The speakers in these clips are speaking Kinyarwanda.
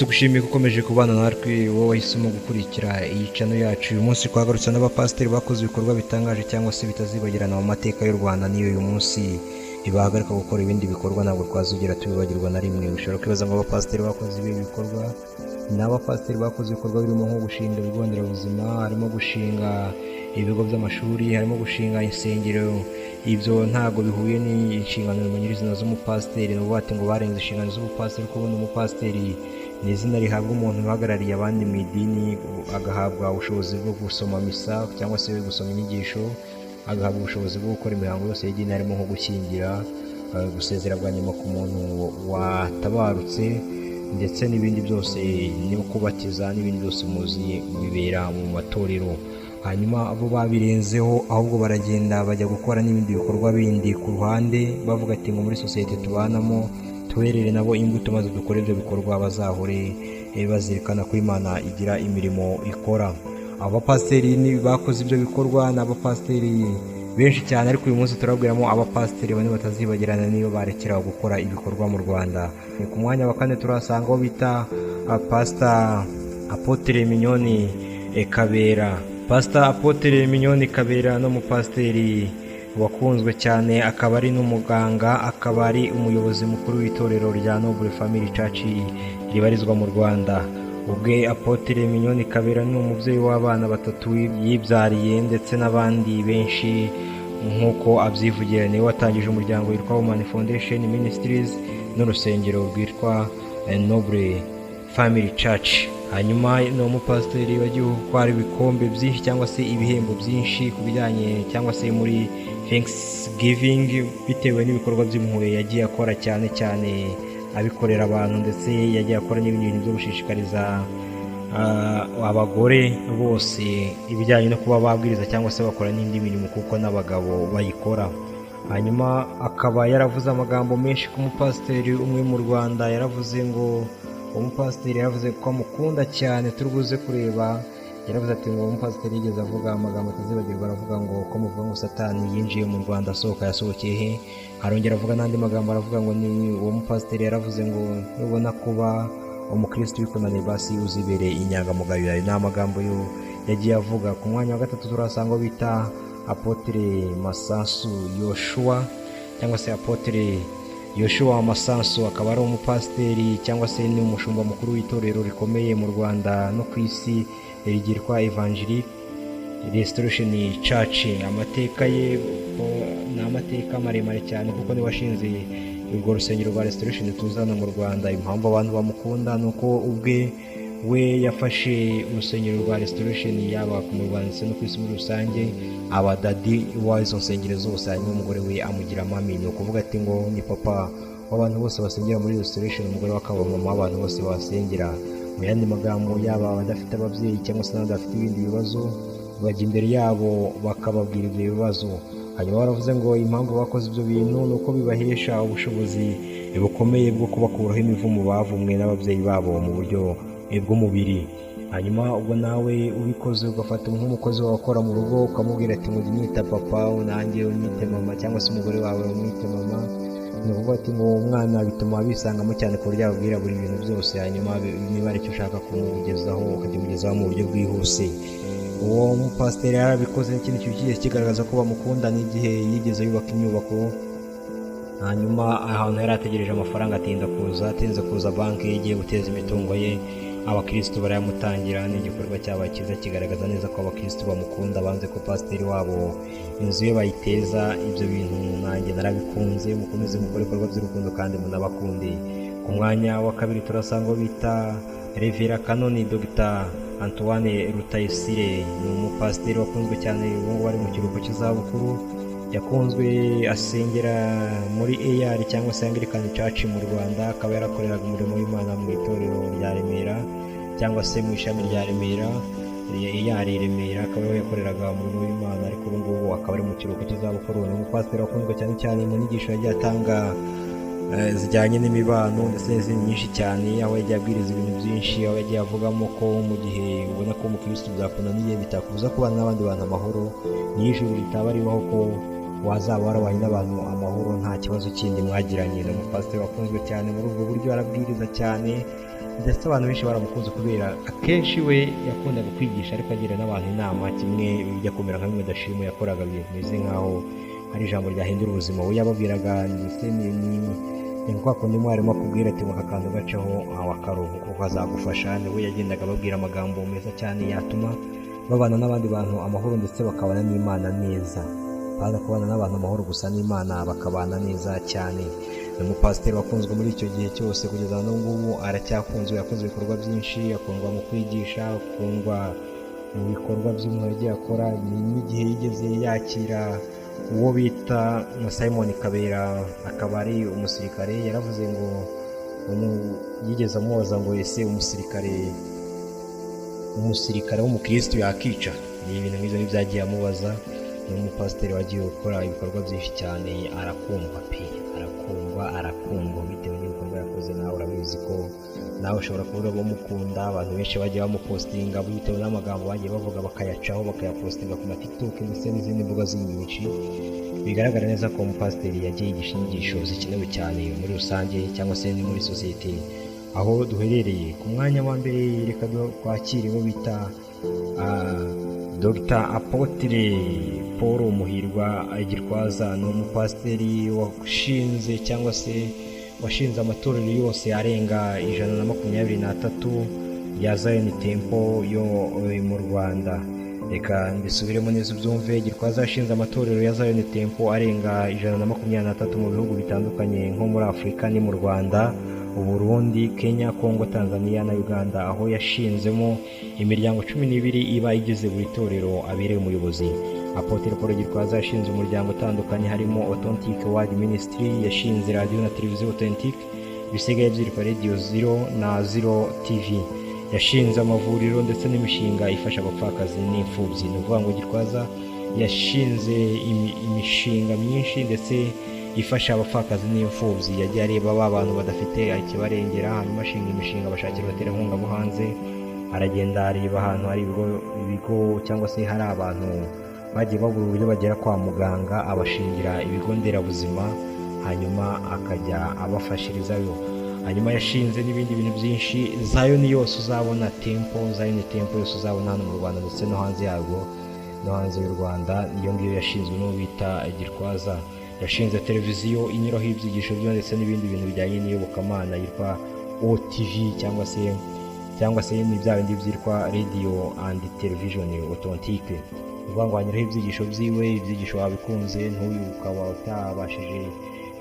tugushimiye ko ukomeje kubana natwe wowe wahisemo gukurikira iyi channel yacu. Uyu munsi twagarutse n'abapasiteri bakoze ibikorwa bitangaje cyangwa se bitazibagirana mu mateka y'u Rwanda. Niyo uyu munsi ibahagarika gukora ibindi bikorwa ntabwo twazugera tubibagirwa na rimwe. Ushobora kwibaza ngo abapasiteri bakoze ibi bikorwa ni abapasiteri bakoze ibikorwa birimo nko gushinga ibigo nderabuzima, harimo gushinga ibigo by'amashuri, harimo gushinga insengero. Ibyo ntabwo bihuye n'inshingano nyirizina z'umupasiteri. N'ubwo bati ngo barenze inshingano z'ubupasiteri, kuko ubundi umupasiteri ni izina rihabwa umuntu uhagarariye abandi mu idini, agahabwa ubushobozi bwo gusoma misa cyangwa se gusoma inyigisho, agahabwa ubushobozi bwo gukora imihango yose y'idini, harimo nko gushyingira, gusezera bwa nyuma ku muntu watabarutse, ndetse n'ibindi byose, no kubatiza n'ibindi byose muzi bibera mu matorero. Hanyuma abo babirenzeho ahubwo baragenda bajya gukora n'ibindi bikorwa bindi ku ruhande, bavuga ati ngo muri sosiyete tubanamo tuherere nabo imbuto maze dukore ibyo bikorwa, bazahure bazirikana ko Imana igira imirimo ikora. Abapasiteri bakoze ibyo bikorwa ni abapasiteri benshi cyane, ariko uyu munsi turabwiramo abapasiteri bane batazibagirana niyo barekera gukora ibikorwa mu Rwanda. Ku mwanya wa kane turasanga aho bita Pastor Apotre Mignone Kabera. Pastor Apotre Mignone Kabera no mupasiteri wakunzwe cyane, akaba ari n'umuganga, akaba ari umuyobozi mukuru w'itorero rya Noble Family Church ribarizwa mu Rwanda. Ubwe Apotre Mignone Kabera ni umubyeyi w'abana batatu yibyariye, ndetse n'abandi benshi nk'uko abyivugira. Niwe watangije umuryango witwa Women Foundation Ministries n'urusengero rwitwa Noble Family Church. Hanyuma ni umupasiteri wagiye gutwara ibikombe byinshi cyangwa se ibihembo byinshi ku bijyanye cyangwa se muri Thanksgiving, bitewe n'ibikorwa by'impuhwe yagiye akora, cyane cyane abikorera abantu, ndetse yagiye akora n'ibindi bintu byo gushishikariza abagore bose ibijyanye no kuba babwiriza cyangwa se bakora n'indi mirimo kuko n'abagabo bayikora. Hanyuma akaba yaravuze amagambo menshi ku mupasiteri umwe mu Rwanda. Yaravuze ngo umupasiteri yaravuze ko amukunda cyane, turi buze kureba. Yaravuze ati ngo umupasiteri yigeze avuga amagambo atazibagirwa, aravuga ngo ko muvuga ngo Satani yinjiye mu Rwanda asohoka yasohokeye he. Arongera avuga n'andi magambo, aravuga ngo ni uwo mupasiteri yaravuze ngo nubona kuba umukristo bikunaniye basi uzibereye inyangamugayo yawe. Ni amagambo yagiye avuga. Ku mwanya wa gatatu turasanga bita Apotre Masasu Yoshua cyangwa se Apotre Yoshua Masasu. Akaba ari umupasiteri cyangwa se ni umushumba mukuru w'itorero rikomeye mu Rwanda no ku isi rigirwa Evangelical Restoration Church. Amateka ye ni amateka maremare cyane, kuko niwe washinze urwo rusengero rwa Restoration tuzana mu Rwanda. Impamvu abantu bamukunda ni uko ubwe we yafashe urusengero rwa Restoration yaba mu Rwanda ndetse no ku isi muri rusange, abadadi w'izo nsengero zose. Hanyuma umugore we amugira mami, ni ukuvuga ati ngo ni papa w'abantu bose basengera muri Restoration, umugore akaba mama w'abantu bose basengera. Mu yandi magambo, yaba abadafite ababyeyi cyangwa se n'abadafite ibindi bibazo, bajya imbere yabo bakababwira ibyo bibazo. Hanyuma baravuze ngo impamvu bakoze ibyo bintu ni uko bibahesha ubushobozi bukomeye bwo kubakuraho imivumo bavumwe n'ababyeyi babo mu buryo bw'umubiri. Hanyuma ubwo nawe ubikoze ugafata nk'umukozi wawe ukora mu rugo, ukamubwira ati ngo nyita papa, nanjye unyite mama, cyangwa se umugore wawe umwite mama, ni ukuvuga ati ngo umwana bituma bisangamo cyane ku buryo ababwira buri bintu byose. Hanyuma niba ari icyo ushaka kumugezaho ukakimugezaho mu buryo bwihuse. Uwo mupasiteri yarabikoze. N'ikindi kintu kigiye kigaragaza ko bamukunda n'igihe yigeze yubaka inyubako, hanyuma ahantu yari ategereje amafaranga atinze kuza banki igiye guteza imitungo ye, abakristo barayamutangira. N'igikorwa cyaba cyiza kigaragaza neza ko abakristo bamukunda, banze ko pasiteri wabo inzu ye bayiteza. Ibyo bintu nanjye narabikunze. Mukomeze mukore ibikorwa by'urukundo kandi munabakunde. Ku mwanya wa kabiri turasanga bita Revera Kanoni Dr Antoine Rutayisire. Ni umupasiteri wakunzwe cyane, ubu ngubu ari mu kiruhuko cy'izabukuru. Yakunzwe asengera muri AR cyangwa se Anglican Church mu Rwanda. Akaba yarakoreraga umurimo w'Imana mu itorero rya Remera cyangwa se mu ishami rya Remera, AR Remera. Akaba yakoreraga umurimo w'Imana, ariko ubu ngubu akaba ari mu kiruhuko cy'izabukuru. Ni umupasiteri wakunzwe cyane cyane mu nyigisho yagiye atanga zijyanye n'imibano ndetse n'izindi nyinshi cyane, aho yagiye abwiriza ibintu byinshi, aho yagiye avugamo ko mu gihe ubona ko umukristo byakunaniye bitakubuza kubana n'abandi bantu amahoro, n'ijuru ritaba ribaho ko wazaba warabanye n'abantu amahoro nta kibazo kindi mwagiranye. Ni umupasiteri wakunzwe cyane muri ubwo buryo, arabwiriza cyane ndetse abantu benshi baramukunze kubera akenshi we yakundaga kwigisha ariko agira n'abantu inama, kimwe bijya kumera nka bimwe Dashimo yakoraga bimeze nk'aho hari ijambo ryahindura ubuzima. We yababwiraga ndetse ni kwa kundi mwarimu akubwira ati aka kantu gaceho akaruhuko kazagufasha. Niwe yagendaga ababwira amagambo meza cyane yatuma babana n'abandi bantu amahoro ndetse bakabana n'Imana neza. Baza kubana n'abantu amahoro gusa n'Imana bakabana neza cyane. Ni umupasiteri wakunzwe muri icyo gihe cyose kugeza n'ubu aracyakunzwe. Yakoze ibikorwa byinshi, akundwa mu kwigisha, akundwa mu bikorwa by'umwuga akora. N'igihe yigeze yakira uwo bita Simon Kabera, akaba ari umusirikare, yaravuze ngo yigeze amubaza ngo ese umusirikare w'umukristo yakica? Ni ibintu nk'ibyo byagiye amubaza. Ni umupasiteri wagiye gukora ibikorwa byinshi cyane, arakundwa bitewe n'ibikorwa yakoze. Nawe urabizi ko nawe ushobora kubura bamukunda. Abantu benshi bagiye bamupostinga bitewe n'amagambo bagiye bavuga, bakayacaho bakayapostinga ku TikTok ndetse n'izindi mbuga nyinshi. Bigaragara neza ko umupasiteri yagiye yigisha inyigisho zikenewe cyane muri rusange cyangwa se muri sosiyete aho duherereye. Ku mwanya wa mbere reka twakire uwo bita Dr. Apotre Paul Muhirwa Gitwaza. Ni umupasiteri washinze amatorero yose arenga 123 ya Zion Temple yo mu Rwanda. Reka mbisubiremo neza ubyumve. Gitwaza yashinze amatorero ya Zion Temple arenga 123 mu bihugu bitandukanye nko muri Afurika ni mu Rwanda, Burundi, Kenya, Kongo, Tanzania na Uganda, aho yashinzemo imiryango 12 iba igize buri torero abereye umuyobozi. Apotre Paul Gitwaza yashinze umuryango utandukanye harimo Authentic Word Ministry, yashinze radio na televiziyo Authentic bisigaye byitwa Radio Zero na Zero TV, yashinze amavuriro ndetse n'imishinga ifasha abapfakazi n'imfubyi. Ni ukuvuga ngo Gitwaza yashinze imishinga myinshi ndetse ifasha abapfakazi n'imfubyi. Yagiye areba abantu badafite ikibarengera, hanyuma ashinga imishinga bashakira abaterankunga bo hanze. Aragenda areba ahantu hari ibigo cyangwa se hari abantu bagiye babura uburyo bagera kwa muganga, abashingira ibigo nderabuzima, hanyuma akajya abafashirizayo. Hanyuma yashinze n'ibindi bintu byinshi. Zion yose uzabona Zion Temple yose uzabona hano mu Rwanda ndetse no hanze yarwo no hanze y'u Rwanda, iyo ngiyo yashinzwe n'uwo bita Gitwaza. Yashinze televiziyo inyuraho ibyigisho byo ndetse n'ibindi bintu bijyanye n'iyobokamana yitwa OTV cyangwa se ni bya bindi byitwa Radio and Television Authentic. Uvuga ngo hanyuraho ibyigisho byiwe, ibyigisho wabikunze ntuyu ukaba utabashije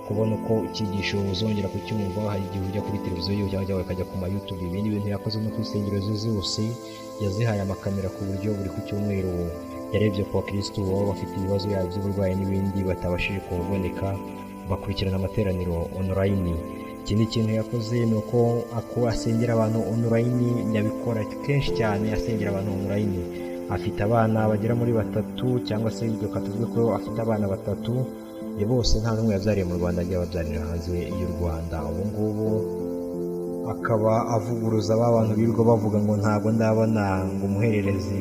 kubona uko icyigisho uzongera kucyumva, hari igihe ujya kuri televiziyo cyangwa ukajya ku YouTube. Ibindi bintu yakoze no ku insengero zose yazihaye amakamera ku buryo buri ku cyumweru yarebye ko Kristo baba bafite ibibazo by'uburwayi n'ibindi batabashije kuboneka, bakurikirana amateraniro online. Ikindi kintu yakoze ni uko asengera abantu online. Yabikora kenshi cyane, asengera abantu online. Afite abana bagera muri 3 cyangwa se tuvuge ko afite abana 3, bose nta n'umwe yabyariye mu Rwanda, agiye ababyarira hanze y'u Rwanda. Ubu ngubu akaba avuguruza abantu birirwa bavuga ngo ntabwo ndabona ngo umuhererezi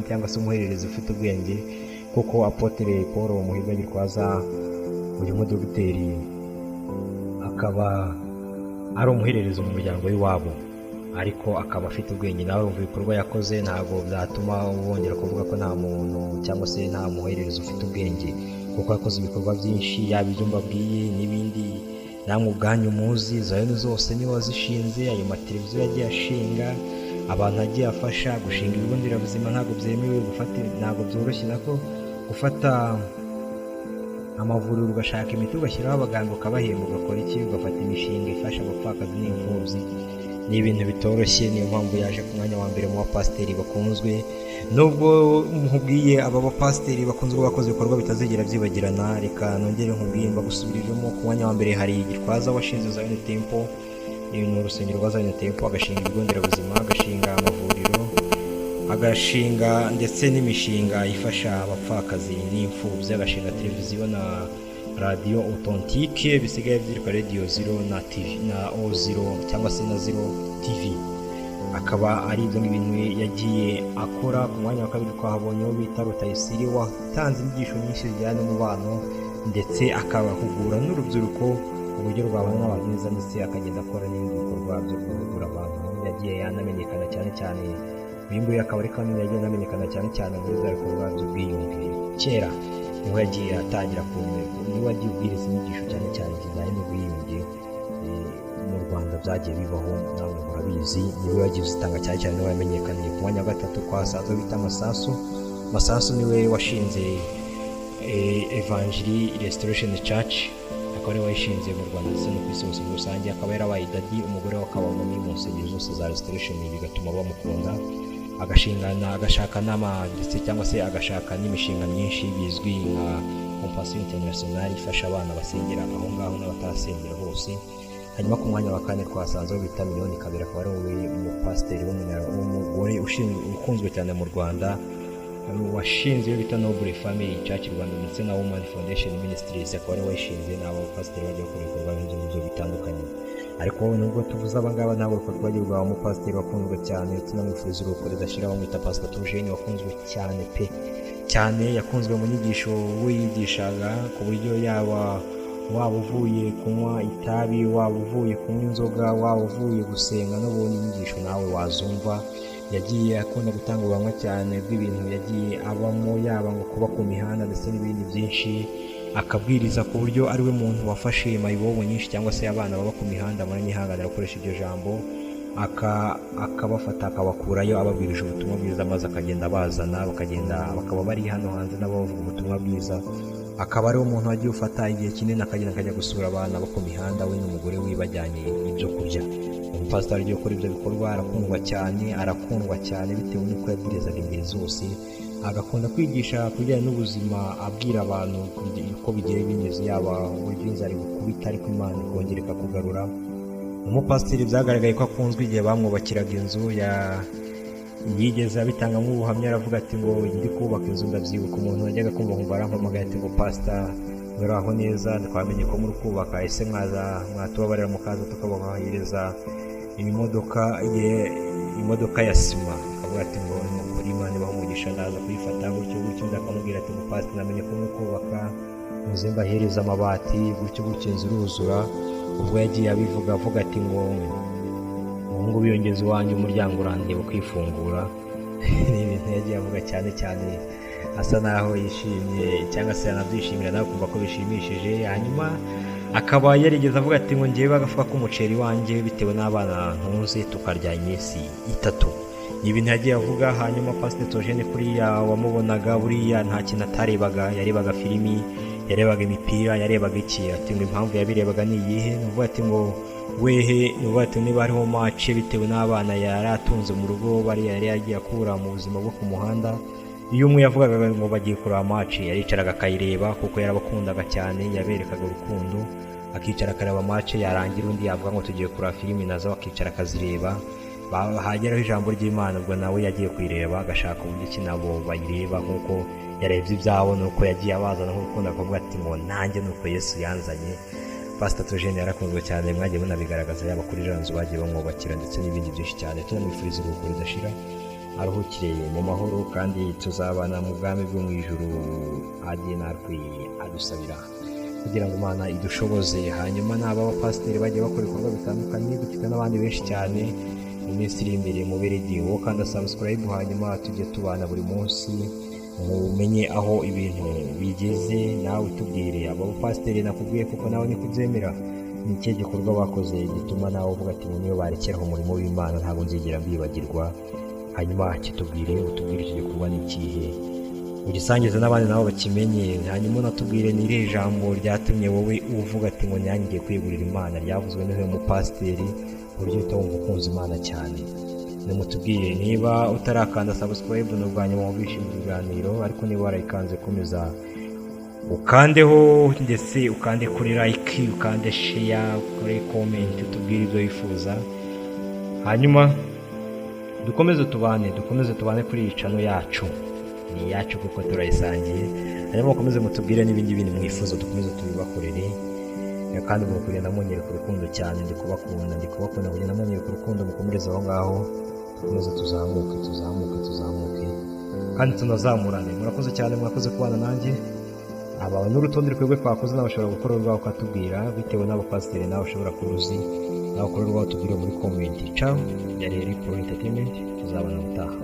cyangwa se umuhererezi ufite ubwenge, kuko Apotre Paul Muhirwa Gitwaza uyu mudogiteri akaba ari umuhererezi mu muryango w'iwabo, ariko akaba afite ubwenge. Nawe umva ibikorwa yakoze ntabwo byatuma wongera kuvuga ko nta muntu cyangwa se nta muhererezi ufite ubwenge, kuko yakoze ibikorwa byinshi, yaba ibyo mbabwiye n'ibindi namwe ubwanyu muzi. Zion zose niwe wazishinze, ayo mateleviziyo yagiye ashinga, abantu agiye afasha gushinga ibigo nderabuzima. Ntabwo byemewe ntabwo byoroshye nako gufata amavuriro ugashaka imiti ugashyiraho abaganga ukabahemba, ugakora iki, ugafata imishinga ifasha abapfakazi n'imfubyi. Ni ibintu bitoroshye. Niyo mpamvu yaje ku mwanya wa mbere mu bapasiteri bakunzwe. Nubwo nkubwiye aba bapasiteri bakunzwe bakoze ibikorwa bitazigera byibagirana, reka nongere nkubwiye mbagusubiriremo. Ku mwanya wa mbere hari Gitwaza washinze Zion Temple, ni urusengero rwa Zion Temple, agashinga ibigo nderabuzima, agashinga amavuriro, agashinga ndetse n'imishinga ifasha abapfakazi n'imfubyi, agashinga televiziyo na radio Authentic bisigaye byitwa Radio Zero na TV na O0 cyangwa se na Zero TV. Akaba ari ibyo bintu yagiye akora. Ku mwanya wa kabiri twahabonyeho bita Rutayisire, watanze inyigisho nyinshi zijyanye n'umubano ndetse akabahugura n'urubyiruko uburyo rwabana n'abantu neza ndetse akagenda akora n'ibindi bikorwa byo guhugura abantu. Yagiye yanamenyekana cyane cyane, uyu nguyu akaba ari kandi yagiye anamenyekana cyane cyane muri za bikorwa by'ubwiyunge. Kera niho yagiye atangira niwe wagiye ubwiriza inyigisho cyane cyane zijyanye n'ubwiyunge mu Rwanda byagiye bibaho, nawe murabizi. Niwe wagiye uzitanga cyane cyane, niwe wamenyekaniye. Ku mwanya wa gatatu twasanze bita Masasu niwe washinze Evangeli Restoration Church, akaba ari wayishinze mu Rwanda ndetse no ku isi hose muri rusange. Akaba yarabaye dadi, umugore we akaba muri mu nsengero zose za Restoration, bigatuma bamukunda, agashaka ndetse cyangwa se agashaka n'imishinga myinshi bizwi nka Compassion International ifasha abana basengera aho ngaho n'abatasengera bose. Hanyuma ku mwanya wa kane twasanzeho bita Miliyoni Kabera, akaba ari umupasiteri w'umugore ukunzwe cyane mu Rwanda, washinze iyo bita Noble Family Church Rwanda ndetse na Women Foundation Ministries, akaba ari wayishinze. N'abo bapasiteri bagiye gukora ibikorwa by'ibyo bitandukanye. Ariko nubwo tuvuze abangaba ntabwo twagirwa umupasiteri wakunzwe cyane, tunamwifuriza urukundo ridashira, bamwita Pastor Theogene, wakunzwe cyane pe cyane. Yakunzwe mu nyigisho we yigishaga ku buryo waba uvuye kunywa itabi, waba uvuye kunywa inzoga, waba uvuye gusenga, n'ubundi inyigisho nawe wazumva. Yagiye akunda gutanga ubuhamya cyane bw'ibintu yagiye abamo, yaba ngo kuba ku mihanda ndetse n'ibindi byinshi, akabwiriza ku buryo ari we muntu wafashe mayibobo nyinshi cyangwa se abana baba ku mihanda, muranyihanganira gukoresha iryo jambo, akabafata akabakurayo ababwirije ubutumwa bwiza, maze akagenda abazana bakaba bari hano hanze nabo bavuga ubutumwa bwiza. Akaba ari umuntu wagiye ufata igihe kinini akajya gusura abana bo ku mihanda, we n'umugore we bajyanye ibyo kurya. Umupasiteri ugiye gukora ibyo bikorwa arakundwa cyane bitewe n'uko yabwirizaga ingeri zose, agakunda kwigisha ku bijyanye n'ubuzima, abwira abantu uko bigiye bimeze, yaba uburyo inzara igukubita ariko Imana ikongera ikakugarura. Umupasiteri byagaragaye ko akunzwe igihe bamwubakiraga inzu, yigeze abitanga nk'ubuhamya, aravuga ati ngo ndi kubaka inzu ndabyibuka umuntu wajyaga kumva nkumva arampamagaye ati ngo pastor muraho neza, twamenye ko muri kubaka, ese mwatubabarira mukaza tukabahereza imodoka ya sima. Akavuga ati ngo muri Imana ibaho umugisha, ndaza kuyifata gutyo. Ndakamubwira ati ngo pastor namenye ko muri kubaka, muze mbahereza amabati gutyo inzu iruzura. Ubwo yagiye abivuga avuga ati ngo ngo biyongeze iwanjye umuryango urangiye kwifungura. Ni ibintu yagiye avuga cyane cyane asa naho yishimye cyangwa se yanabyishimira nawe kumva ko bishimishije. Hanyuma akaba yarigeze avuga ati ngo ngiye bagafuka k'umuceri wanjye bitewe n'abana ntunze tukarya iminsi 3. Ni ibintu yagiye avuga. Hanyuma Pastor Theogene kuriya wamubonaga buriya nta kintu atarebaga, yarebaga filimi, yarebaga imipira, yarebaga iki. Ati ngo impamvu yabirebaga ni iyihe? Nuvuga ati ngo nuvuga ati niba hariho match bitewe n'abana yari atunze mu rugo, bari yari yagiye akura mu buzima bwo ku muhanda, iyo umwe yavugaga ngo bagiye kureba match yaricaraga akayireba kuko yarabakundaga cyane, yaberekaga urukundo, akicara akareba match, yarangira undi yavuga ngo tugiye kureba filimi nazo akicara akazireba. Hageraho ijambo ry'Imana, ubwo nawe yagiye kuyireba agashaka uburyo ki nabo bayireba nk'uko yarebye ibyabo, nuko yagiye abazana nk'urukundo, akavuga ati ngo nanjye nuko Yesu yanzanye. Pastor Theogene yarakunzwe cyane, mwagiye munabigaragaza yaba kuri Janzu bagiye bamwubakira ndetse n'ibindi byinshi cyane. Tunamwifuriza urukundo ridashira, aruhukire mu mahoro, kandi tuzabana mu bwami bwo mu ijuru. Agiye natwe adusabira kugira ngo Imana idushoboze. Hanyuma n'aba bapasiteri bagiye bakora ibikorwa bitandukanye, gufite n'abandi benshi cyane mu minsi iri imbere mu radio, kandi subscribe, hanyuma tujye tubana buri munsi, umenye aho ibintu bigeze. Nawe tubwire abo bapasiteri nakubwiye kuko nawe ni kubyemera, ni ikihe gikorwa bakoze gituma nawe uvuga ati ngo niyo barekeraho umurimo w'Imana ntabwo nzigera mbibagirwa. Hanyuma utubwire icyo gikorwa ni ikihe, ugisangize n'abandi nabo bakimenye. Hanyuma unatubwire ni irihe jambo ryatumye wowe uvuga ati ngo nanjye ngiye kwiyegurira Imana, ryavuzwe n'uyu mupasiteri uburyo uhita wumva ukunze Imana cyane. Nimutubwire niba utarakanda subscribe n'ubwanya mu bishimira ibiganiro, ariko niba warayikanze komeza ukandeho, ndetse ukande kuri like, ukande share, kuri comment, utubwire ibyo wifuza. Hanyuma dukomeze tubane kuri iyi channel yacu, ni yacu kuko turayisangiye. Hanyuma mukomeze mutubwire n'ibindi bintu mwifuza dukomeze tubibakorere, kandi mukugenda munyereka urukundo cyane. Ndi kubakunda kugenda munyereka urukundo, mukomereze aho ngaho, tukomeze tuzamuke kandi tunazamurane. Murakoze cyane, murakoze kubana nanjye. aba n'urutonde twebwe twakoze nawe ushobora gukora urwaho ukatubwira bitewe n'abapasiteri nawe ushobora kuruzi nawe ukora urwaho tubwire muri comment. Ciao, yari Pro Entertainment, tuzabana ubutaha.